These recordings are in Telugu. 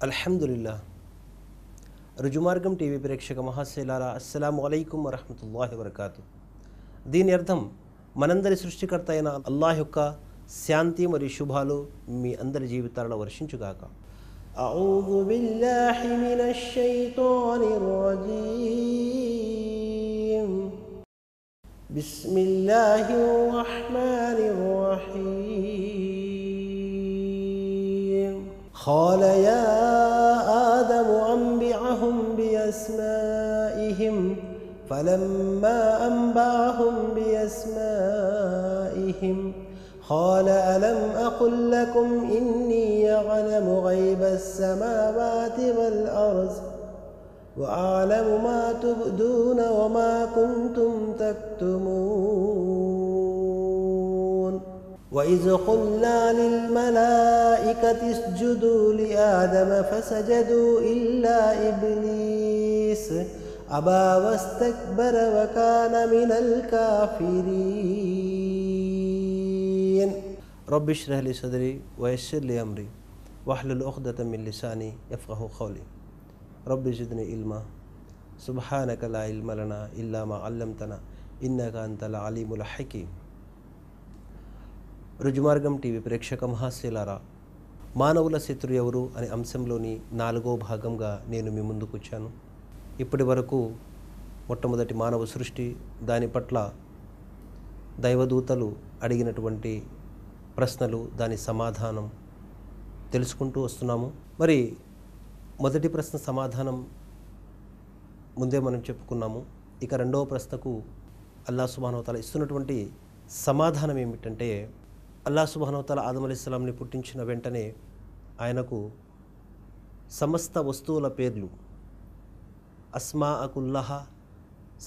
అల్హమ్దులిల్లా. రుజుమార్గం టీవీ ప్రేక్షక మహాశైలారా, అస్సలాము అలైకుం వరహ్మతుల్లాహి వబరకాతు. దీని అర్థం, మనందరి సృష్టికర్త అయిన అల్లాహ్ యొక్క శాంతి మరియు శుభాలు మీ అందరి జీవితాలలో వర్షించుగాక. అఊజు బిల్లాహి మినష్ షైతానిర్ రజీం. బిస్మిల్లాహిర్ రహ్మానిర్ రహీం. ఖాల యా ఆదము అంబిఅహుం బిఅస్మాఇహిం ఫలమ్మా అంబఅహుం బిఅస్మాఇహిం قال ألم أقل لكم إني أعلم غيب السماوات والأرض وأعلم ما تبدون وما كنتم تكتمون وإذ قلنا للملائكة اسجدوا لآدم فسجدوا إلا إبليس أبى واستكبر وكان من الكافرين رب اشرح لي صدري ويسر لي أمري واحلل عقدة من لساني يفقهوا قولي رب زدني علما سبحانك لا علم لنا إلا ما علمتنا إنك أنت العليم الحكيم. రుజుమార్గం టీవీ ప్రేక్షక మహాశైలారా, మానవుల శత్రు ఎవరు అనే అంశంలోని 4వ భాగంగా నేను మీ ముందుకు వచ్చాను. ఇప్పటి వరకు మొట్టమొదటి మానవ సృష్టి, దాని పట్ల దైవదూతలు అడిగినటువంటి ప్రశ్నలు, దాని సమాధానం తెలుసుకుంటూ వస్తున్నాము. మరి మొదటి ప్రశ్న సమాధానం ముందే మనం చెప్పుకున్నాము. ఇక రెండవ ప్రశ్నకు అల్లాహ్ సుబ్హానహు వ తఆలా ఇస్తున్నటువంటి సమాధానం ఏమిటంటే, అల్లాహ్ సుబ్హానహు వ తఆలా ఆదం అలైహిస్సలాంని పుట్టించిన వెంటనే ఆయనకు సమస్త వస్తువుల పేర్లు, అస్మాఅకుల్లహ,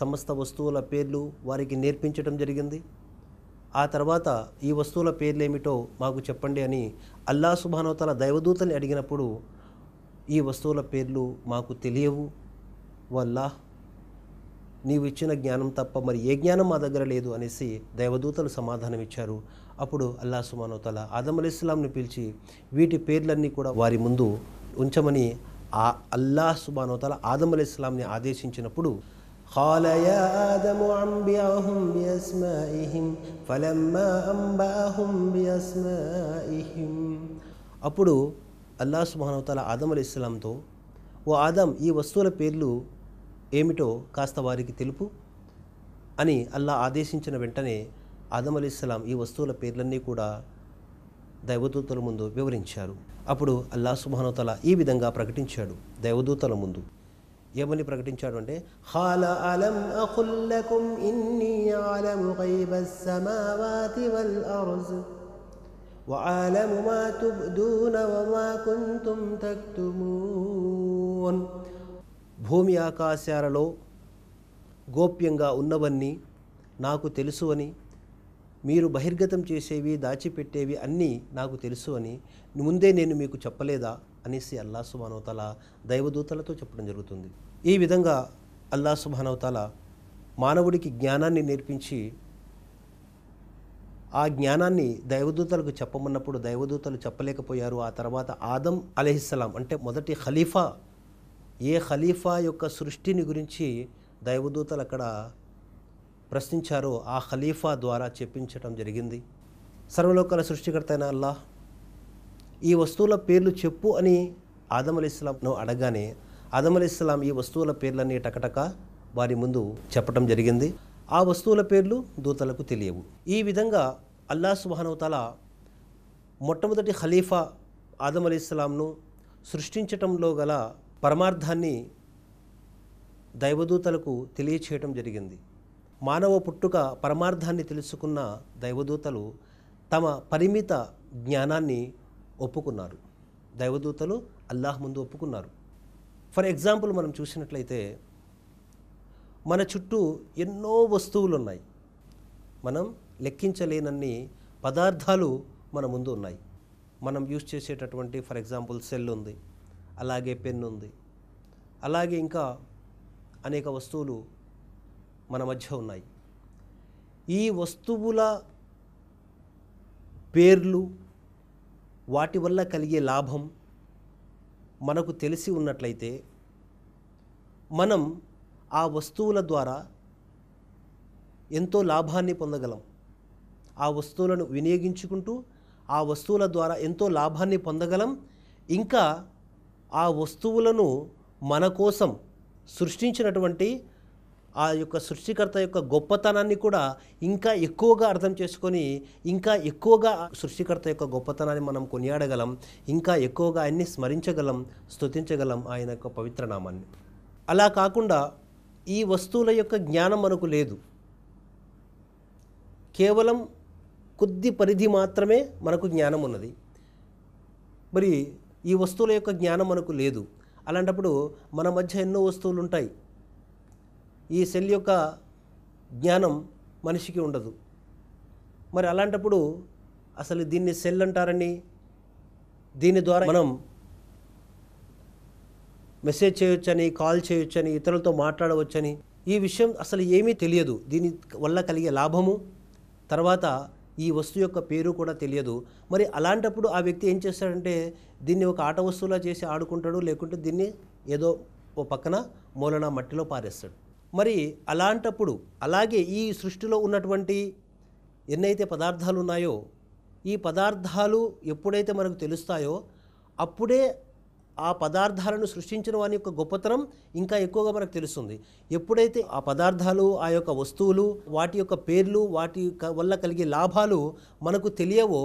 సమస్త వస్తువుల పేర్లు వారికి నేర్పించడం జరిగింది. ఆ తర్వాత ఈ వస్తువుల పేర్లు ఏమిటో మాకు చెప్పండి అని అల్లాహ్ సుబ్హానహు వ తఆలా దైవదూతల్ని అడిగినప్పుడు, ఈ వస్తువుల పేర్లు మాకు తెలియవు వల్లాహ్, నీవు ఇచ్చిన జ్ఞానం తప్ప మరి ఏ జ్ఞానం మా దగ్గర లేదు అనేసి దైవదూతలు సమాధానం ఇచ్చారు. అప్పుడు అల్లాహ్ సుబ్హానహు వ తఆలా ఆదం అలైహిస్సలాంని పిలిచి వీటి పేర్లన్నీ కూడా వారి ముందు ఉంచమని అల్లాహ్ సుబ్హానహు వ తఆలా ఆదం అలైహిస్సలాంని ఆదేశించినప్పుడు, ఖాల యా ఆదము అంబిఅహుం బిఅస్మాఇహిం ఫలమ్మా అంబఅహుం బిఅస్మాఇహిం. అప్పుడు అల్లాహ్ సుబ్హానహు వ తఆలా ఆదం అలైహిస్సలాంతో, ఓ ఆదం, ఈ వస్తువుల పేర్లు ఏమిటో కాస్త వారికి తెలుపు అని అల్లాహ్ ఆదేశించిన వెంటనే ఆదం అలైహిస్సలాం ఈ వస్తువుల పేర్లన్నీ కూడా దైవదూతల ముందు వివరించారు. అప్పుడు అల్లాహ్ సుబ్హానహు వ తఆలా ఈ విధంగా ప్రకటించాడు దైవదూతల ముందు. ఏమని ప్రకటించాడు అంటే, ఖాల అలం అఖుల్ లకుం ఇన్నీ అలము గైబస్ సమావాతి వల్ అర్జ్ వఅలము మా తుబ్దూన వమా కుంతుం తక్తుమూన్. భూమి ఆకాశాలలో గోప్యంగా ఉన్నవన్నీ నాకు తెలుసు అని, మీరు బహిర్గతం చేసేవి, దాచిపెట్టేవి అన్నీ నాకు తెలుసు అని ముందే నేను మీకు చెప్పలేదా అనేసి అల్లాహ్ సుబ్హానహు వ తఆలా దైవదూతలతో చెప్పడం జరుగుతుంది. ఈ విధంగా అల్లాహ్ సుబ్హానహు వ తఆలా మానవుడికి జ్ఞానాన్ని నేర్పించి ఆ జ్ఞానాన్ని దైవదూతలకు చెప్పమన్నప్పుడు దైవదూతలు చెప్పలేకపోయారు. ఆ తర్వాత ఆదం అలైహిస్సలాం అంటే మొదటి ఖలీఫా, ఏ ఖలీఫా యొక్క సృష్టిని గురించి దైవదూతలు అక్కడ ప్రశ్నించారో ఆ ఖలీఫా ద్వారా చెప్పించడం జరిగింది. సర్వలోకాల సృష్టికర్త అయిన అల్లాహ్ ఈ వస్తువుల పేర్లు చెప్పు అని ఆదం అలైహిస్సలాంను అడగానే ఆదం అలైహిస్సలాం ఈ వస్తువుల పేర్లన్నీ టకటక వారి ముందు చెప్పడం జరిగింది. ఆ వస్తువుల పేర్లు దూతలకు తెలియవు. ఈ విధంగా అల్లాహ్ సుబ్హానహు వ తఆలా మొట్టమొదటి ఖలీఫా ఆదం అలైహిస్సలాంను సృష్టించటంలో గల పరమార్థాన్ని దైవదూతలకు తెలియచేయటం జరిగింది. మానవ పుట్టుక పరమార్థాన్ని తెలుసుకున్న దైవదూతలు తమ పరిమిత జ్ఞానాన్ని ఒప్పుకున్నారు. దైవదూతలు అల్లాహ్ ముందు ఒప్పుకున్నారు. ఫర్ ఎగ్జాంపుల్ మనం చూసినట్లయితే మన చుట్టూ ఎన్నో వస్తువులు ఉన్నాయి. మనం లెక్కించలేనన్ని పదార్థాలు మన ముందు ఉన్నాయి. మనం యూజ్ చేసేటటువంటి ఫర్ ఎగ్జాంపుల్ సెల్ ఉంది, అలాగే పెన్ ఉంది, అలాగే ఇంకా అనేక వస్తువులు మన మధ్య ఉన్నాయి. ఈ వస్తువుల పేర్లు, వాటి వల్ల కలిగే లాభం, మనకు తెలిసి ఉన్నట్లయితే మనం ఆ వస్తువుల ద్వారా ఎంతో లాభాన్ని పొందగలం. ఆ వస్తువులను వినియోగించుకుంటూ ఆ వస్తువుల ద్వారా ఎంతో లాభాన్ని పొందగలం. ఇంకా ఆ వస్తువులను మన కోసం సృష్టించినటువంటి ఆ యొక్క సృష్టికర్త యొక్క గొప్పతనాన్ని కూడా ఇంకా ఎక్కువగా అర్థం చేసుకొని ఇంకా ఎక్కువగా సృష్టికర్త యొక్క గొప్పతనాన్ని మనం కొనియాడగలం. ఇంకా ఎక్కువగా ఆయన్ని స్మరించగలం, స్తుతించగలం ఆయన యొక్క పవిత్ర నామాన్ని. అలా కాకుండా ఈ వస్తువుల యొక్క జ్ఞానం మనకు లేదు. కేవలం కొద్ది పరిధి మాత్రమే మనకు జ్ఞానం ఉన్నది. మరి ఈ వస్తువుల యొక్క జ్ఞానం మనకు లేదు. అలాంటప్పుడు మన మధ్య ఎన్నో వస్తువులు ఉంటాయి. ఈ సెల్ యొక్క జ్ఞానం మనిషికి ఉండదు. మరి అలాంటప్పుడు అసలు దీన్ని సెల్ అంటారని, దీని ద్వారా మనం మెసేజ్ చేయొచ్చని, కాల్ చేయొచ్చని, ఇతరులతో మాట్లాడవచ్చని, ఈ విషయం అసలు ఏమీ తెలియదు. దీని వల్ల కలిగే లాభము, తర్వాత ఈ వస్తువు యొక్క పేరు కూడా తెలియదు. మరి అలాంటప్పుడు ఆ వ్యక్తి ఏం చేస్తాడంటే దీన్ని ఒక ఆట వస్తువులా చేసి ఆడుకుంటాడు, లేకుంటే దీన్ని ఏదో ఓ పక్కన మూలన మట్టిలో పారేస్తాడు. మరి అలాంటప్పుడు అలాగే ఈ సృష్టిలో ఉన్నటువంటి ఎన్నైతే పదార్థాలు ఉన్నాయో ఈ పదార్థాలు ఎప్పుడైతే మనకు తెలుస్తాయో అప్పుడే ఆ పదార్థాలను సృష్టించిన వాని యొక్క గొప్పతనం ఇంకా ఎక్కువగా మనకు తెలుస్తుంది. ఎప్పుడైతే ఆ పదార్థాలు, ఆ యొక్క వస్తువులు, వాటి యొక్క పేర్లు, వాటి వల్ల కలిగే లాభాలు మనకు తెలియవో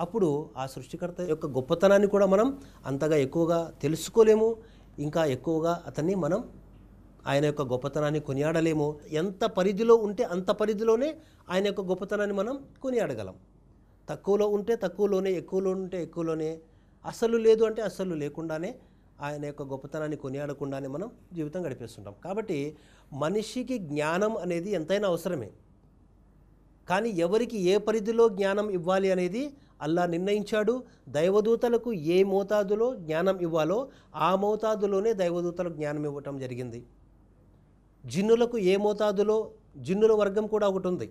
అప్పుడు ఆ సృష్టికర్త యొక్క గొప్పతనాన్ని కూడా మనం అంతగా ఎక్కువగా తెలుసుకోలేము. ఇంకా ఎక్కువగా అతన్ని మనం ఆయన యొక్క గొప్పతనాన్ని కొనియాడలేము. ఎంత పరిధిలో ఉంటే అంత పరిధిలోనే ఆయన యొక్క గొప్పతనాన్ని మనం కొనియాడగలం. తక్కువలో ఉంటే తక్కువలోనే, ఎక్కువలో ఉంటే ఎక్కువలోనే, అసలు లేదు అంటే అసలు లేకుండానే ఆయన యొక్క గొప్పతనాన్ని కొనియాడకుండానే మనం జీవితం గడిపేస్తుంటాం. కాబట్టి మనిషికి జ్ఞానం అనేది ఎంతైనా అవసరమే. కానీ ఎవరికి ఏ పరిధిలో జ్ఞానం ఇవ్వాలి అనేది అల్లా నిర్ణయించాడు. దైవదూతలకు ఏ మోతాదులో జ్ఞానం ఇవ్వాలో ఆ మోతాదులోనే దైవదూతలకు జ్ఞానం ఇవ్వటం జరిగింది. జిన్నులకు ఏ మోతాదులో, జిన్నుల వర్గం కూడా ఒకటి ఉంది,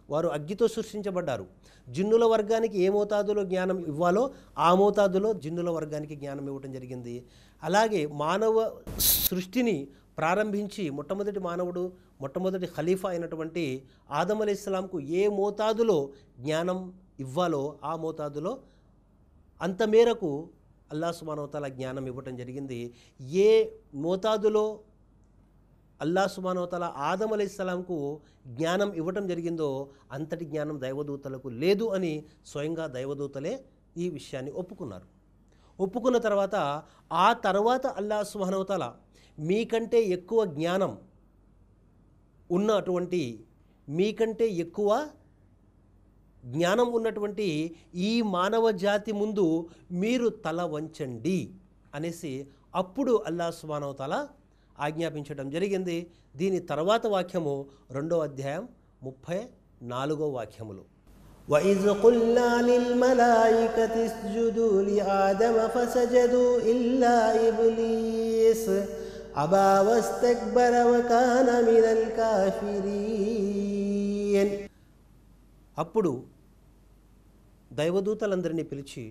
వారు అగ్గితో సృష్టించబడ్డారు. జిన్నుల వర్గానికి ఏ మోతాదులో జ్ఞానం ఇవ్వాలో ఆ మోతాదులో జిన్నుల వర్గానికి జ్ఞానం ఇవ్వటం జరిగింది. అలాగే మానవ సృష్టిని ప్రారంభించి మొట్టమొదటి మానవుడు, మొట్టమొదటి ఖలీఫా అయినటువంటి ఆదం అలైహిస్సలాంకు ఏ మోతాదులో జ్ఞానం ఇవ్వాలో ఆ మోతాదులో అంత మేరకు అల్లాహ్ సుబ్హానహు వ తఆలా జ్ఞానం ఇవ్వటం జరిగింది. ఏ మోతాదులో అల్లాహ్ సుబ్హానహు వ తఆలా ఆదం అలైహిస్సలాంకు జ్ఞానం ఇవ్వటం జరిగిందో అంతటి జ్ఞానం దైవదూతలకు లేదు అని స్వయంగా దైవదూతలే ఈ విషయాన్ని ఒప్పుకున్నారు. ఒప్పుకున్న తర్వాత ఆ తర్వాత అల్లాహ్ సుబ్హానహు వ తఆలా మీకంటే ఎక్కువ జ్ఞానం ఉన్నటువంటి, మీకంటే ఎక్కువ జ్ఞానం ఉన్నటువంటి ఈ మానవ జాతి ముందు మీరు తల వంచండి అనేసి అప్పుడు అల్లాహ్ సుబ్హానహు వ తఆలా ఆజ్ఞాపించడం జరిగింది. దీని తర్వాత వాక్యము 2వ అధ్యాయం 34వ వాక్యములు. وَإِذْ قُلْنَا لِلْمَلَائِكَةِ اسْجُدُوا لِآدَمَ فَسَجَدُوا إِلَّا إِبْلِيسَ أَبَى وَاسْتَكْبَرَ وَكَانَ مِنَ الْكَافِرِينَ. అప్పుడు దైవదూతలందరినీ పిలిచి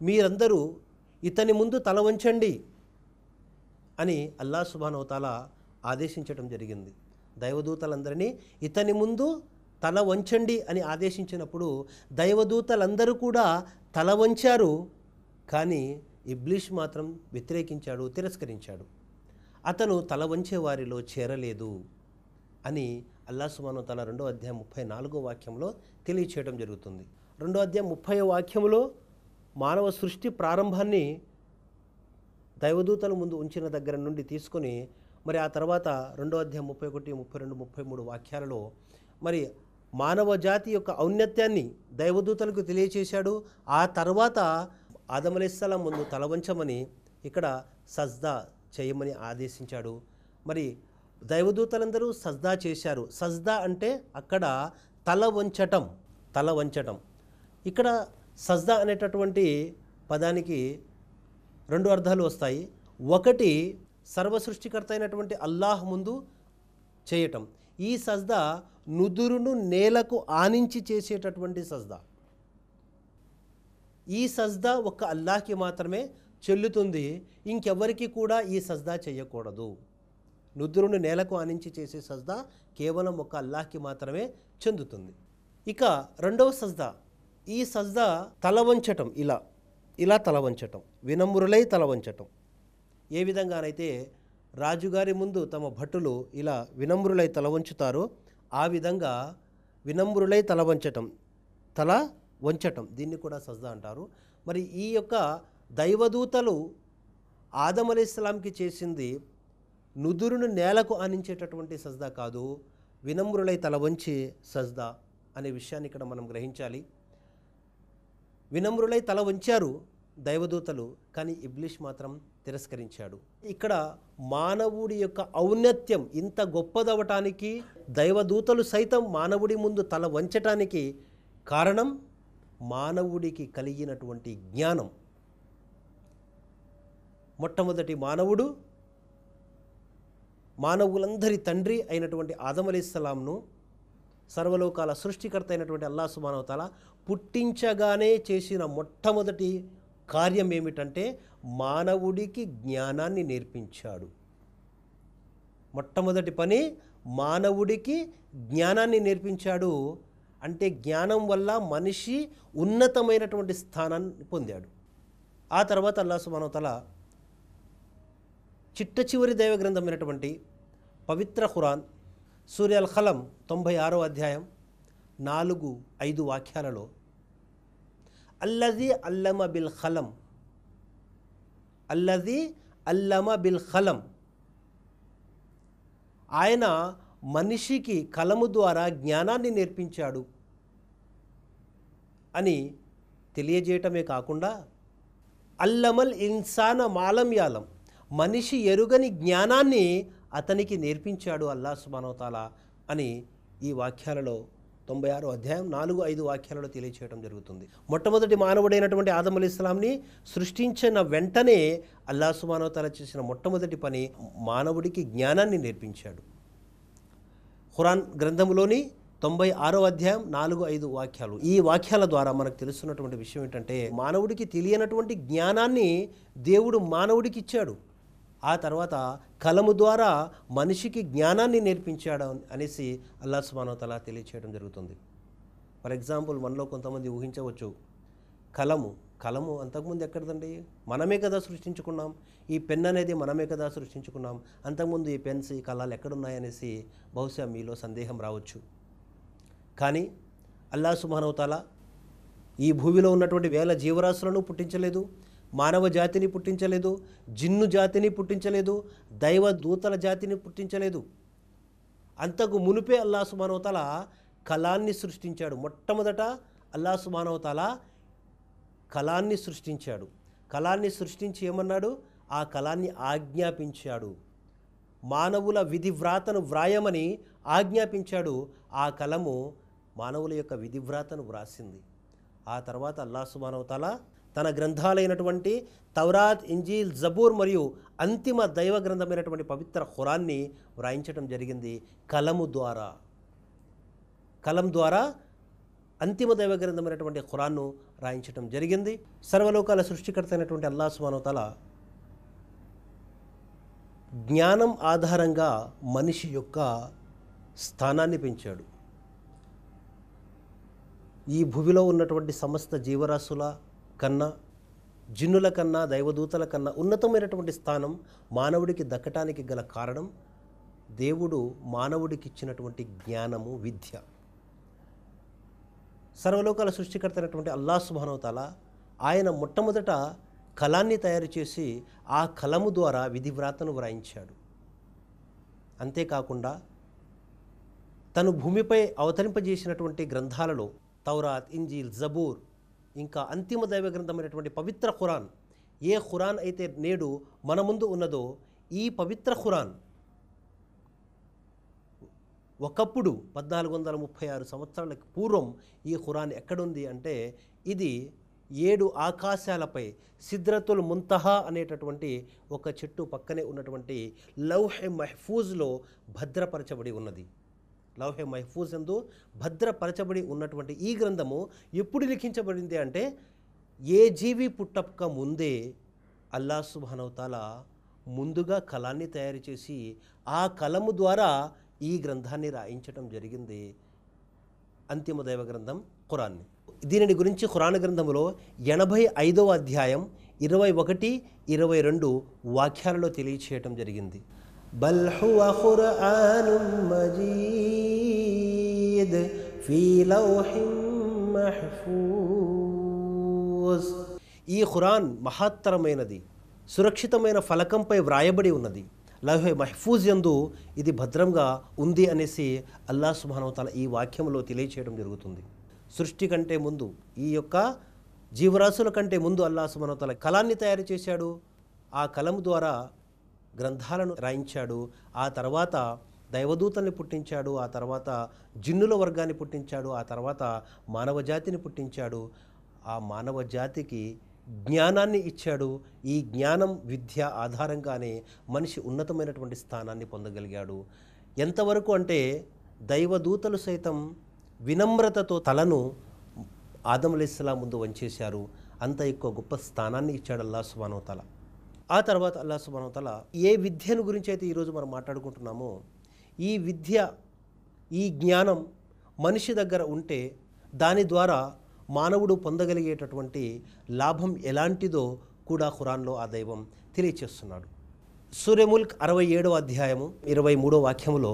మీరందరూ ఇతని ముందు తల వంచండి అని అల్లాహ్ సుబ్హానహు వ తఆలా ఆదేశించడం జరిగింది. దైవదూతలందరినీ ఇతని ముందు తల వంచండి అని ఆదేశించినప్పుడు దైవదూతలందరూ కూడా తల వంచారు. కానీ ఇబ్లీష్ మాత్రం వ్యతిరేకించాడు, తిరస్కరించాడు. అతను తల వంచే వారిలో చేరలేదు అని అల్లాహ్ సుబ్హానహు వ తఆలా 2వ అధ్యాయం 34వ వాక్యంలో తెలియచేయడం జరుగుతుంది. 2వ అధ్యాయం 30వ వాక్యంలో మానవ సృష్టి ప్రారంభాన్ని దైవదూతల ముందు ఉంచిన దగ్గర నుండి తీసుకొని మరి ఆ తర్వాత 2వ అధ్యాయం 31, 32, 33 వాక్యాలలో మరి మానవ జాతి యొక్క ఔన్నత్యాన్ని దైవదూతలకు తెలియచేశాడు. ఆ తర్వాత ఆదం అలైహిస్సలాం ముందు తల వంచమని, ఇక్కడ సజ్దా చేయమని ఆదేశించాడు. మరి దైవదూతలందరూ సజ్దా చేశారు. సజ్దా అంటే అక్కడ తల వంచటం, తల వంచటం. ఇక్కడ సజ్దా అనేటటువంటి పదానికి 2 అర్థాలు వస్తాయి. ఒకటి సర్వసృష్టికర్త అయినటువంటి అల్లాహ్ ముందు చేయటం. ఈ సజ్దా నుదురును నేలకు ఆనించి చేసేటటువంటి సజ్దా. ఈ సజ్దా ఒక్క అల్లాహ్కి మాత్రమే చెల్లుతుంది, ఇంకెవరికి కూడా ఈ సజ్దా చేయకూడదు. నుదురును నేలకు ఆనించి చేసే సజ్దా కేవలం ఒక అల్లాహ్కి మాత్రమే చెందుతుంది. ఇక రెండవ సజ్దా, ఈ సజ్దా తల వంచటం, ఇలా తల వంచటం, వినమ్రులై తల వంచటం. ఏ విధంగానైతే రాజుగారి ముందు తమ భటులు ఇలా వినమ్రులై తల వంచుతారో ఆ విధంగా వినమ్రులై తల వంచటం దీన్ని కూడా సజ్దా అంటారు. మరి ఈ యొక్క దైవదూతలు ఆదం అలైహిస్సలాంకి చేసింది నుదురును నేలకు ఆనించేటటువంటి సజ్దా కాదు, వినమ్రులై తల వంచే సజ్దా అనే విషయాన్ని ఇక్కడ మనం గ్రహించాలి. వినమ్రులై తల వంచారు దైవదూతలు, కానీ ఇబ్లీష్ మాత్రం తిరస్కరించాడు. ఇక్కడ మానవుడి యొక్క ఔన్నత్యం ఇంత గొప్పదవటానికి, దైవదూతలు సైతం మానవుడి ముందు తల వంచటానికి కారణం మానవుడికి కలిగినటువంటి జ్ఞానం. మొట్టమొదటి మానవులందరి తండ్రి అయినటువంటి ఆదం అలైహిస్సలాంను సర్వలోకాల సృష్టికర్త అయినటువంటి అల్లాహ్ సుబ్హానహు వ తఆలా పుట్టించగానే చేసిన మొట్టమొదటి కార్యం ఏమిటంటే మానవుడికి జ్ఞానాన్ని నేర్పించాడు. మొట్టమొదటి పని మానవుడికి జ్ఞానాన్ని నేర్పించాడు. అంటే జ్ఞానం వల్ల మనిషి ఉన్నతమైనటువంటి స్థానాన్ని పొందాడు. ఆ తర్వాత అల్లాహ్ సుబ్హానహు వ తఆలా చిట్ట చివరి దైవ గ్రంథమైనటువంటి పవిత్ర ఖురాన్ సూరా అల్ ఖలం 96వ అధ్యాయం 4-5 వాక్యాలలో అల్లజీ అల్లమ బిల్ ఖలం, ఆయన మనిషికి కలము ద్వారా జ్ఞానాన్ని నేర్పించాడు అని తెలియజేయటమే కాకుండా అల్లమల్ ఇన్సాన మాలం యాలం, మనిషి ఎరుగని జ్ఞానాన్ని అతనికి నేర్పించాడు అల్లాహ్ సుబ్హానహు వ తఆలా అని ఈ వాక్యాలలో 96వ అధ్యాయం 4-5 వాక్యాలలో తెలియచేయడం జరుగుతుంది. మొట్టమొదటి మానవుడైనటువంటి ఆదం అలైహిస్సలాంని సృష్టించిన వెంటనే అల్లాహ్ సుబ్హానహు వ తఆలా చేసిన మొట్టమొదటి పని మానవుడికి జ్ఞానాన్ని నేర్పించాడు. ఖురాన్ గ్రంథంలోని 96వ అధ్యాయం 4-5 వాక్యాలు, ఈ వాక్యాల ద్వారా మనకు తెలుస్తున్నటువంటి విషయం ఏంటంటే మానవుడికి తెలియనటువంటి జ్ఞానాన్ని దేవుడు మానవుడికి ఇచ్చాడు. ఆ తర్వాత కలము ద్వారా మనిషికి జ్ఞానాన్ని నేర్పించాడు అనేసి అల్లాహ్ సుబ్హానహు వ తఆలా తెలియచేయడం జరుగుతుంది. ఫర్ ఎగ్జాంపుల్, మనలో కొంతమంది ఊహించవచ్చు, కలము అంతకుముందు ఎక్కడదండి, మనమే కదా సృష్టించుకున్నాం. ఈ పెన్ అనేది మనమే కదా సృష్టించుకున్నాం. అంతకుముందు ఈ పెన్స్, ఈ కలాలు ఎక్కడున్నాయనేసి బహుశా మీలో సందేహం రావచ్చు. కానీ అల్లాహ్ సుబ్హానహు వ తఆలా ఈ భూమిలో ఉన్నటువంటి వేల జీవరాశులను పుట్టించలేదు, మానవ జాతిని పుట్టించలేదు, జిన్ను జాతిని పుట్టించలేదు, దైవ దూతల జాతిని పుట్టించలేదు. అంతకు మునుపే అల్లాహ్ సుబ్హానహు వ తఆలా కలాన్ని సృష్టించాడు. మొట్టమొదట అల్లాహ్ సుబ్హానహు వ తఆలా కలాన్ని సృష్టించాడు. కలాన్ని సృష్టించి ఏమన్నాడు? ఆ కలాన్ని ఆజ్ఞాపించాడు. మానవుల విధివ్రాతను వ్రాయమని ఆజ్ఞాపించాడు. ఆ కలము మానవుల యొక్క విధివ్రాతను వ్రాసింది. ఆ తర్వాత అల్లాహ్ సుబ్హానహు వ తఆలా తన గ్రంథాలైనటువంటి తౌరాత్, ఇంజీల్, జబూర్ మరియు అంతిమ దైవ గ్రంథమైనటువంటి పవిత్ర ఖురాన్ని వ్రాయించడం జరిగింది కలం ద్వారా అంతిమ దైవ గ్రంథమైనటువంటి ఖురాన్ను రాయించడం జరిగింది. సర్వలోకాల సృష్టికర్త అయినటువంటి అల్లాహ్ సుబ్హానహు వ తఆలా జ్ఞానం ఆధారంగా మనిషి యొక్క స్థానాన్ని పెంచాడు. ఈ భూమిలో ఉన్నటువంటి సమస్త జీవరాశుల కన్నా, జిన్నుల కన్నా, దైవదూతల కన్నా ఉన్నతమైనటువంటి స్థానం మానవుడికి దక్కటానికి గల కారణం దేవుడు మానవుడికి ఇచ్చినటువంటి జ్ఞానము, విద్య. సర్వలోకాల సృష్టికర్త అయినటువంటి అల్లాహ్ సుబ్హానహు వ తఆలా ఆయన మొట్టమొదట కలాన్ని తయారు చేసి ఆ కలము ద్వారా విధివ్రాతను వ్రాయించాడు. అంతేకాకుండా తను భూమిపై అవతరింపజేసినటువంటి గ్రంథాలలో తౌరాత్, ఇంజీల్, జబూర్, ఇంకా అంతిమ దైవ గ్రంథమైనటువంటి పవిత్ర ఖురాన్, ఏ ఖురాన్ అయితే నేడు మన ముందు ఉన్నదో ఈ పవిత్ర ఖురాన్ ఒకప్పుడు 1436 సంవత్సరాలకు పూర్వం ఈ ఖురాన్ ఎక్కడుంది అంటే ఇది 7 ఆకాశాలపై సిద్రతుల్ ముంతహా అనేటటువంటి ఒక చెట్టు పక్కనే ఉన్నటువంటి లౌహె మహ్ఫూజ్లో భద్రపరచబడి ఉన్నది. లౌహె మహ్ఫూజ్ యందు భద్రపరచబడి ఉన్నటువంటి ఈ గ్రంథము ఎప్పుడు లిఖించబడింది అంటే ఏ జీవి పుట్టక ముందే అల్లా సుబ్హానహు తాలా ముందుగా కలాన్ని తయారు చేసి ఆ కలము ద్వారా ఈ గ్రంథాన్ని రాయించడం జరిగింది, అంతిమ దైవ గ్రంథం ఖురాన్ని. దీనిని గురించి ఖురాన్ గ్రంథంలో 85వ అధ్యాయం 21, 22 వాక్యాలలో తెలియచేయటం జరిగింది. బల్ హువ ఖుర్ఆనుం మజీద్ ఫీ లౌహిం మహ్ఫూజ్. ఈ ఖురాన్ మహత్తరమైనది, సురక్షితమైన ఫలకంపై వ్రాయబడి ఉన్నది, లౌహే మహ్ఫూజ్ యందు ఇది భద్రంగా ఉంది అనేసి అల్లా సుబ్హానహు తాలా ఈ వాక్యంలో తెలియచేయడం జరుగుతుంది. సృష్టి కంటే ముందు, ఈ యొక్క జీవరాశుల కంటే ముందు అల్లా సుబ్హానహు తాలా కలాన్ని తయారు చేశాడు, ఆ కలం ద్వారా గ్రంథాలను రాయించాడు, ఆ తర్వాత దైవదూతల్ని పుట్టించాడు, ఆ తర్వాత జిన్నుల వర్గాన్ని పుట్టించాడు, ఆ తర్వాత మానవ జాతిని పుట్టించాడు, ఆ మానవ జాతికి జ్ఞానాన్ని ఇచ్చాడు. ఈ జ్ఞానం విద్య ఆధారంగానే మనిషి ఉన్నతమైనటువంటి స్థానాన్ని పొందగలిగాడు. ఎంతవరకు అంటే దైవదూతలు సైతం వినమ్రతతో తలను ఆదం అలైహిస్సలాం ముందు వంచేశారు. అంత ఎక్కువ గొప్ప స్థానాన్ని ఇచ్చాడు అల్లా సుబ్హానహు తాలా. ఆ తర్వాత అల్లా సుబ్హానహు తాలా ఏ విద్యను గురించి అయితే ఈరోజు మనం మాట్లాడుకుంటున్నామో, ఈ విద్య, ఈ జ్ఞానం మనిషి దగ్గర ఉంటే దాని ద్వారా మానవుడు పొందగలిగేటటువంటి లాభం ఎలాంటిదో కూడా ఖురాన్లో ఆ దైవం తెలియచేస్తున్నాడు. సూరే ముల్క్ 67వ అధ్యాయము 23వ వాక్యములో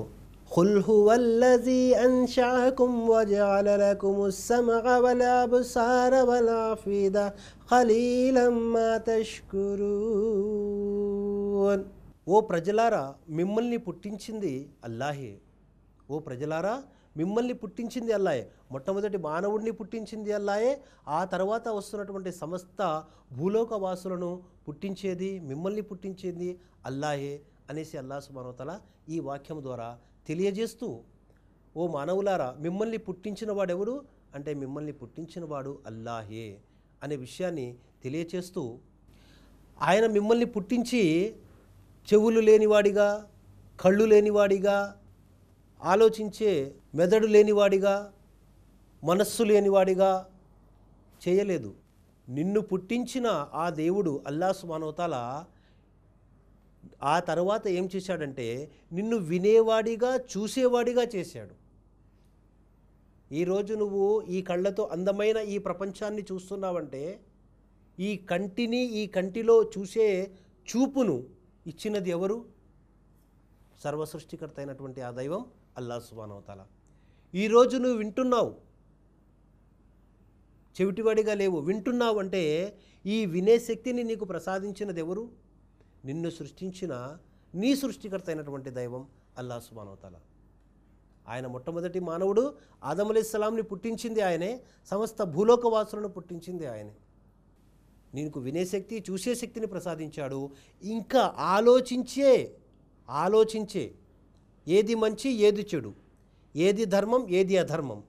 ఖుల్ హువల్లజీ అన్షఅకుమ్ వజఅల లకుముస్ సమఅ వల్ అబ్సార వల్ అఫీద ఖలీలం మా తష్కురూన్. ఓ ప్రజలారా, మిమ్మల్ని పుట్టించింది అల్లాహే. ఓ ప్రజలారా, మిమ్మల్ని పుట్టించింది అల్లాయే. మొట్టమొదటి మానవుడిని పుట్టించింది అల్లాయే, ఆ తర్వాత వస్తున్నటువంటి సమస్త భూలోక వాసులను పుట్టించేది, మిమ్మల్ని పుట్టించేది అల్లాహే అనేసి అల్లా సుబ్హానహు తాలా ఈ వాక్యం ద్వారా తెలియజేస్తూ, ఓ మానవులారా, మిమ్మల్ని పుట్టించిన వాడెవరు అంటే మిమ్మల్ని పుట్టించిన వాడు అల్లాహే అనే విషయాన్ని తెలియచేస్తూ, ఆయన మిమ్మల్ని పుట్టించి చెవులు లేనివాడిగా, కళ్ళు లేనివాడిగా, ఆలోచించే మెదడు లేనివాడిగా, మనస్సు లేనివాడిగా చేయలేదు. నిన్ను పుట్టించిన ఆ దేవుడు అల్లా సుబ్హానహు తాలా ఆ తర్వాత ఏం చేశాడంటే నిన్ను వినేవాడిగా, చూసేవాడిగా చేశాడు. ఈరోజు నువ్వు ఈ కళ్ళతో అందమైన ఈ ప్రపంచాన్ని చూస్తున్నావంటే ఈ కంటిని, ఈ కంటిలో చూసే చూపును ఇచ్చినది ఎవరు? సర్వసృష్టికర్త అయినటువంటి ఆ దైవం అల్లా సుబ్హానహు తాలా. ఈరోజు నువ్వు వింటున్నావు, చెవిటివాడిగా లేవు, వింటున్నావు అంటే ఈ వినే శక్తిని నీకు ప్రసాదించినది ఎవరు? నిన్ను సృష్టించిన నీ సృష్టికర్త అయినటువంటి దైవం అల్లా సుబ్హానహు తాలా. ఆయన మొట్టమొదటి మానవుడు ఆదం అలైహిస్సలాంని పుట్టించింది ఆయనే, సమస్త భూలోకవాసులను పుట్టించింది ఆయనే. నీకు వినే శక్తి, చూసే శక్తిని ప్రసాదించాడు. ఇంకా ఆలోచించే ఏది మంచి, ఏది చెడు, ఏది ధర్మం, ఏది అధర్మం,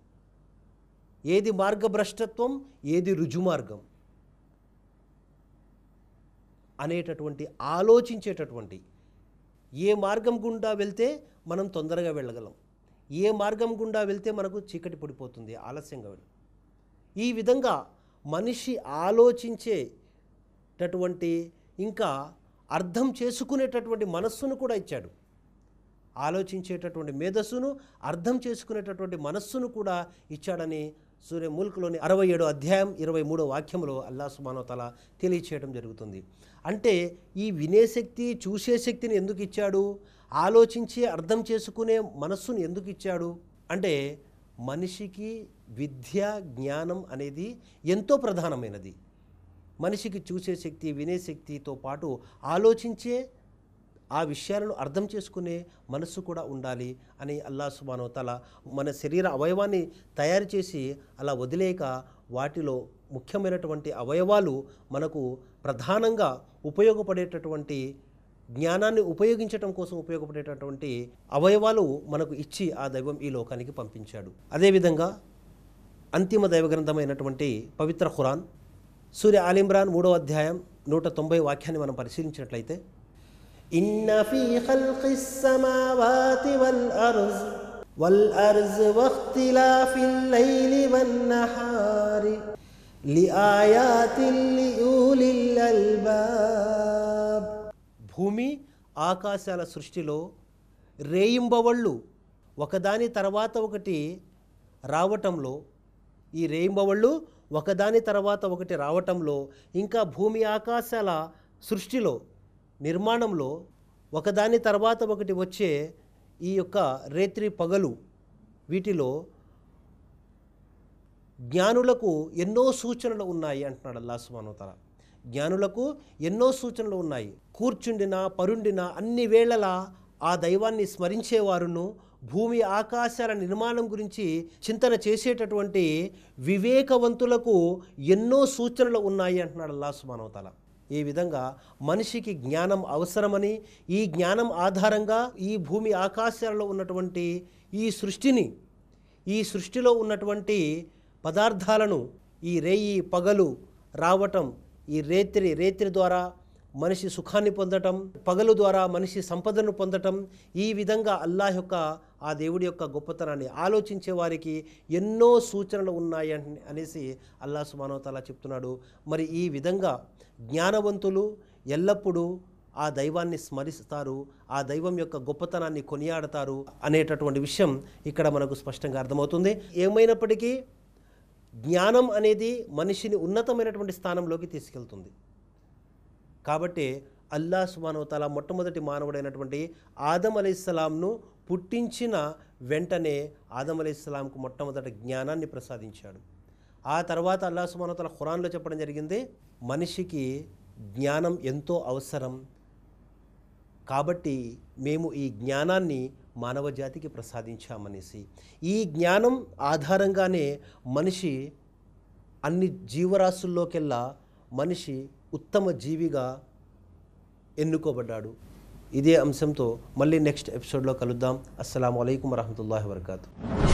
ఏది మార్గభ్రష్టత్వం, ఏది రుజుమార్గం అనేటటువంటి ఆలోచించేటటువంటి, ఏ మార్గం గుండా వెళ్తే మనం తొందరగా వెళ్ళగలం, ఏ మార్గం గుండా వెళ్తే మనకు చీకటి పడిపోతుంది, ఆలస్యంగా వెళ్ళం. ఈ విధంగా మనిషి ఆలోచించేటటువంటి, ఇంకా అర్థం చేసుకునేటటువంటి మనస్సును కూడా ఇచ్చాడు. ఆలోచించేటటువంటి మేధస్సును, అర్థం చేసుకునేటటువంటి మనస్సును కూడా ఇచ్చాడని సూరే ముల్క్లోని 67వ అధ్యాయం 23వ వాక్యంలో అల్లా సుబ్హానహు తాలా తెలియచేయడం జరుగుతుంది. అంటే ఈ వినే శక్తి, చూసే శక్తిని ఎందుకు ఇచ్చాడు? ఆలోచించి అర్థం చేసుకునే మనస్సును ఎందుకు ఇచ్చాడు అంటే మనిషికి విద్య, జ్ఞానం అనేది ఎంతో ప్రధానమైనది. మనిషికి చూసే శక్తి, వినే శక్తితో పాటు ఆలోచించే, ఆ విషయాలను అర్థం చేసుకునే మనస్సు కూడా ఉండాలి అని అల్లా సుబ్హానహు తాలా మన శరీర అవయవాన్ని తయారు చేసి అలా వదిలేక వాటిలో ముఖ్యమైనటువంటి అవయవాలు మనకు ప్రధానంగా ఉపయోగపడేటటువంటి, జ్ఞానాన్ని ఉపయోగించడం కోసం ఉపయోగపడేటటువంటి అవయవాలు మనకు ఇచ్చి ఆ దైవం ఈ లోకానికి పంపించాడు. అదేవిధంగా అంతిమ దైవ గ్రంథమైనటువంటి పవిత్ర ఖురాన్ సూరే ఆల్ ఇమ్రాన్ 3వ అధ్యాయం 190 వాక్యాన్ని మనం పరిశీలించినట్లయితే, ఇన్న ఫీ ఖల్ఖిస్ సమావాతి వల్ అర్జ్ వఖ్తిలాఫిల్ లైలి వన్ నహారి లిఆయాతిన్ లిఉలిల్ అల్బాబ్. భూమి ఆకాశాల సృష్టిలో రేయింబవళ్ళు ఒకదాని తర్వాత ఒకటి రావటంలో, ఈ రేయింబవళ్ళు ఒకదాని తర్వాత ఒకటి రావటంలో, ఇంకా భూమి ఆకాశాల సృష్టిలో నిర్మాణంలో ఒకదాని తర్వాత ఒకటి వచ్చే ఈ యొక్క రేత్రి పగలు, వీటిలో జ్ఞానులకు ఎన్నో సూచనలు ఉన్నాయి అంటున్నాడు అల్లాహ్ సుబ్హానహు వ తఆలా. జ్ఞానులకు ఎన్నో సూచనలు ఉన్నాయి. కూర్చుండిన పరుండిన అన్ని వేళలా ఆ దైవాన్ని స్మరించేవారును, భూమి ఆకాశాల నిర్మాణం గురించి చింతన చేసేటటువంటి వివేకవంతులకు ఎన్నో సూచనలు ఉన్నాయి అంటున్నాడు అల్లాహ్ సుబ్హానహు వ తఆలా. ఈ విధంగా మనిషికి జ్ఞానం అవసరమని, ఈ జ్ఞానం ఆధారంగా ఈ భూమి ఆకాశాలలో ఉన్నటువంటి ఈ సృష్టిలో ఉన్నటువంటి పదార్థాలను, ఈ రేయి పగలు రావటం, ఈ రేత్రి ద్వారా మనిషి సుఖాన్ని పొందటం, పగలు ద్వారా మనిషి సంపదను పొందటం, ఈ విధంగా అల్లాహ్ యొక్క ఆ దేవుడి యొక్క గొప్పతనాన్ని ఆలోచించే వారికి ఎన్నో సూచనలు ఉన్నాయి అనేసి అల్లాహ్ సుబ్హానహు వ తఆలా చెప్తున్నాడు. మరి ఈ విధంగా జ్ఞానవంతులు ఎల్లప్పుడూ ఆ దైవాన్ని స్మరిస్తారు, ఆ దైవం యొక్క గొప్పతనాన్ని కొనియాడతారు అనేటటువంటి విషయం ఇక్కడ మనకు స్పష్టంగా అర్థమవుతుంది. ఏమైనప్పటికీ జ్ఞానం అనేది మనిషిని ఉన్నతమైనటువంటి స్థానంలోకి తీసుకెళ్తుంది. కాబట్టి అల్లాహ్ సుబ్హానహు వ తఆలా మొట్టమొదటి మానవుడైనటువంటి ఆదం అలైహిస్సలాంను పుట్టించిన వెంటనే ఆదం అలైహిస్సలాంకు మొట్టమొదటి జ్ఞానాన్ని ప్రసాదించాడు. ఆ తర్వాత అల్లాహ్ సుబ్హానహు వ తఆలా ఖురాన్లో చెప్పడం జరిగింది, మనిషికి జ్ఞానం ఎంతో అవసరం, కాబట్టి మేము ఈ జ్ఞానాన్ని మానవ జాతికి ప్రసాదించామనేసి. ఈ జ్ఞానం ఆధారంగానే మనిషి అన్ని జీవరాశుల్లోకెల్లా మనిషి ఉత్తమ జీవిగా ఎన్నుకోబడ్డాడు. ఇదే అంశంతో మళ్ళీ నెక్స్ట్ ఎపిసోడ్లో కలుద్దాం. అస్సలాము అలైకుం వరహమతుల్లాహి వబరకాతుహు.